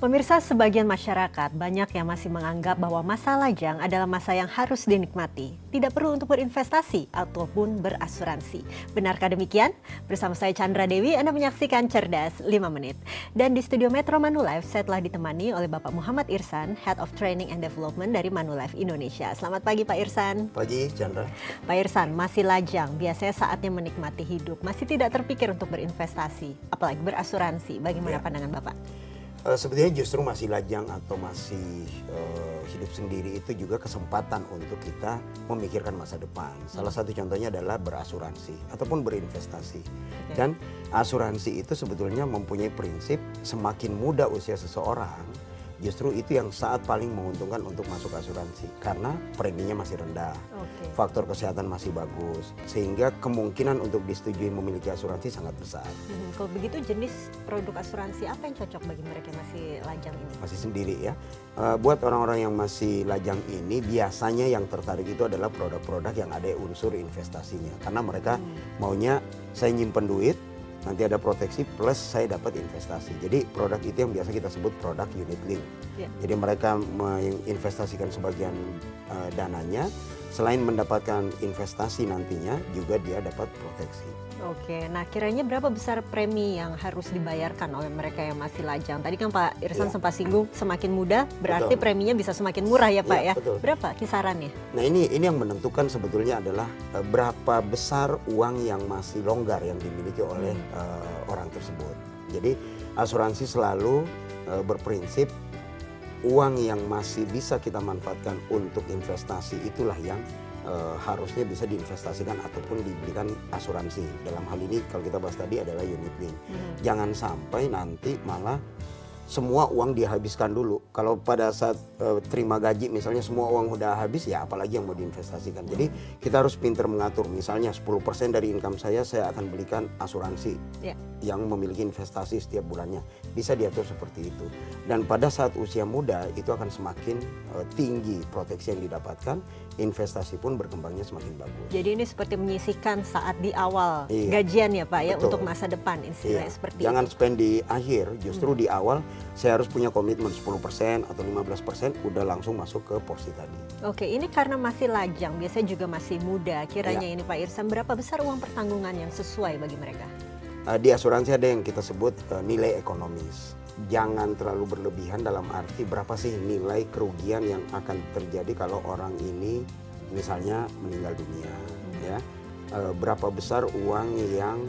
Pemirsa, sebagian masyarakat banyak yang masih menganggap bahwa masa lajang adalah masa yang harus dinikmati. Tidak perlu untuk berinvestasi ataupun berasuransi. Benarkah demikian? Bersama saya Chandra Dewi, Anda menyaksikan Cerdas 5 Menit. Dan di studio Metro Manulife, saya telah ditemani oleh Bapak Muhammad Irsan, Head of Training and Development dari Manulife Indonesia. Selamat pagi Pak Irsan. Pagi Chandra. Pak Irsan, masih lajang, biasanya saatnya menikmati hidup. Masih tidak terpikir untuk berinvestasi, apalagi berasuransi. Bagaimana pandangan Bapak? Sebetulnya justru masih lajang atau masih hidup sendiri itu juga kesempatan untuk kita memikirkan masa depan. Salah satu contohnya adalah berasuransi ataupun berinvestasi. Dan asuransi itu sebetulnya mempunyai prinsip semakin muda usia seseorang, justru itu yang saat paling menguntungkan untuk masuk asuransi. Karena preminya masih rendah, faktor kesehatan masih bagus, sehingga kemungkinan untuk disetujui memiliki asuransi sangat besar. Kalau begitu jenis produk asuransi apa yang cocok bagi mereka yang masih lajang ini? Masih sendiri ya. Buat orang-orang yang masih lajang ini, biasanya yang tertarik itu adalah produk-produk yang ada unsur investasinya. Karena mereka maunya saya nyimpen duit, nanti ada proteksi plus saya dapat investasi. Jadi produk itu yang biasa kita sebut produk unit link. Jadi mereka menginvestasikan sebagian dananya, selain mendapatkan investasi nantinya juga dia dapat proteksi. Oke, nah kiranya berapa besar premi yang harus dibayarkan oleh mereka yang masih lajang? Tadi kan Pak Irsan sempat singgung semakin muda berarti preminya bisa semakin murah ya Pak ya? Betul. Berapa kisarannya? Nah ini yang menentukan sebetulnya adalah berapa besar uang yang masih longgar yang dimiliki oleh orang tersebut. Jadi asuransi selalu berprinsip uang yang masih bisa kita manfaatkan untuk investasi itulah yang harusnya bisa diinvestasikan ataupun diberikan asuransi. Dalam hal ini kalau kita bahas tadi adalah unit link. Jangan sampai nanti malah semua uang dihabiskan dulu. Kalau pada saat terima gaji misalnya semua uang udah habis, ya apalagi yang mau diinvestasikan. Jadi kita harus pintar mengatur. Misalnya 10% dari income saya akan belikan asuransi yang memiliki investasi setiap bulannya. Bisa diatur seperti itu. Dan pada saat usia muda itu akan semakin tinggi proteksi yang didapatkan, investasi pun berkembangnya semakin bagus. Jadi ini seperti menyisihkan saat di awal gajian ya Pak ya, untuk masa depan istilahnya seperti Jangan itu. spend di akhir, justru di awal saya harus punya komitmen 10% atau 15% udah langsung masuk ke porsi tadi. Oke, ini karena masih lajang, biasanya juga masih muda. Kiranya ini Pak Irsan, berapa besar uang pertanggungan yang sesuai bagi mereka? Di asuransi ada yang kita sebut nilai ekonomis. Jangan terlalu berlebihan dalam arti berapa sih nilai kerugian yang akan terjadi kalau orang ini misalnya meninggal dunia, ya. Berapa besar uang yang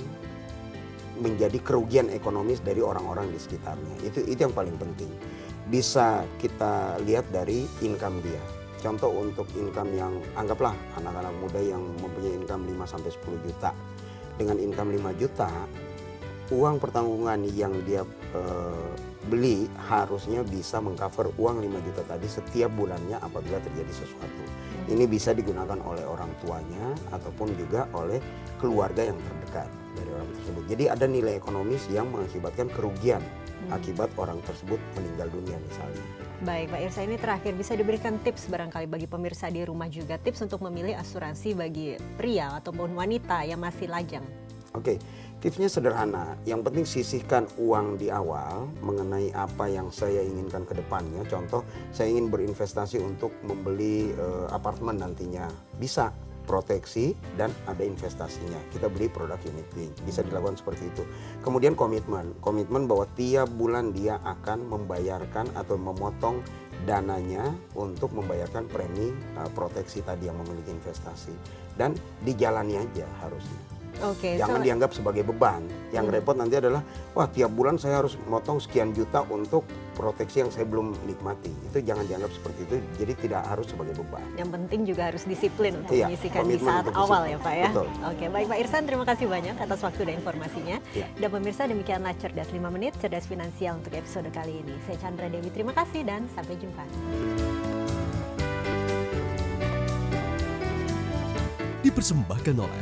menjadi kerugian ekonomis dari orang-orang di sekitarnya. Itu yang paling penting. Bisa kita lihat dari income dia. Contoh untuk income yang anggaplah anak-anak muda yang mempunyai income 5-10 juta. Dengan income 5 juta, uang pertanggungan yang dia beli harusnya bisa mengcover uang 5 juta tadi setiap bulannya apabila terjadi sesuatu. Ini bisa digunakan oleh orang tuanya ataupun juga oleh keluarga yang terdekat dari orang tersebut. Jadi ada nilai ekonomis yang mengakibatkan kerugian akibat orang tersebut meninggal dunia misalnya. Baik Pak Irsa, ini terakhir bisa diberikan tips barangkali bagi pemirsa di rumah juga, tips untuk memilih asuransi bagi pria ataupun wanita yang masih lajang. Oke, tipsnya sederhana. Yang penting sisihkan uang di awal mengenai apa yang saya inginkan ke depannya. Contoh, saya ingin berinvestasi untuk membeli apartemen nantinya. Bisa proteksi dan ada investasinya. Kita beli produk unit link. Bisa dilakukan seperti itu. Kemudian komitmen bahwa tiap bulan dia akan membayarkan atau memotong dananya untuk membayarkan premi proteksi tadi yang memiliki investasi. Dan dijalani aja harusnya. Jangan dianggap sebagai beban. Yang repot nanti adalah, wah tiap bulan saya harus motong sekian juta untuk proteksi yang saya belum nikmati. Itu jangan dianggap seperti itu, jadi tidak harus sebagai beban. Yang penting juga harus disiplin untuk menyisihkan di saat awal ya Pak ya. Betul. Oke, baik Pak Irsan, terima kasih banyak atas waktu dan informasinya. Dan pemirsa, demikianlah Cerdas 5 Menit, Cerdas Finansial untuk episode kali ini. Saya Chandra Dewi, terima kasih dan sampai jumpa. Dipersembahkan oleh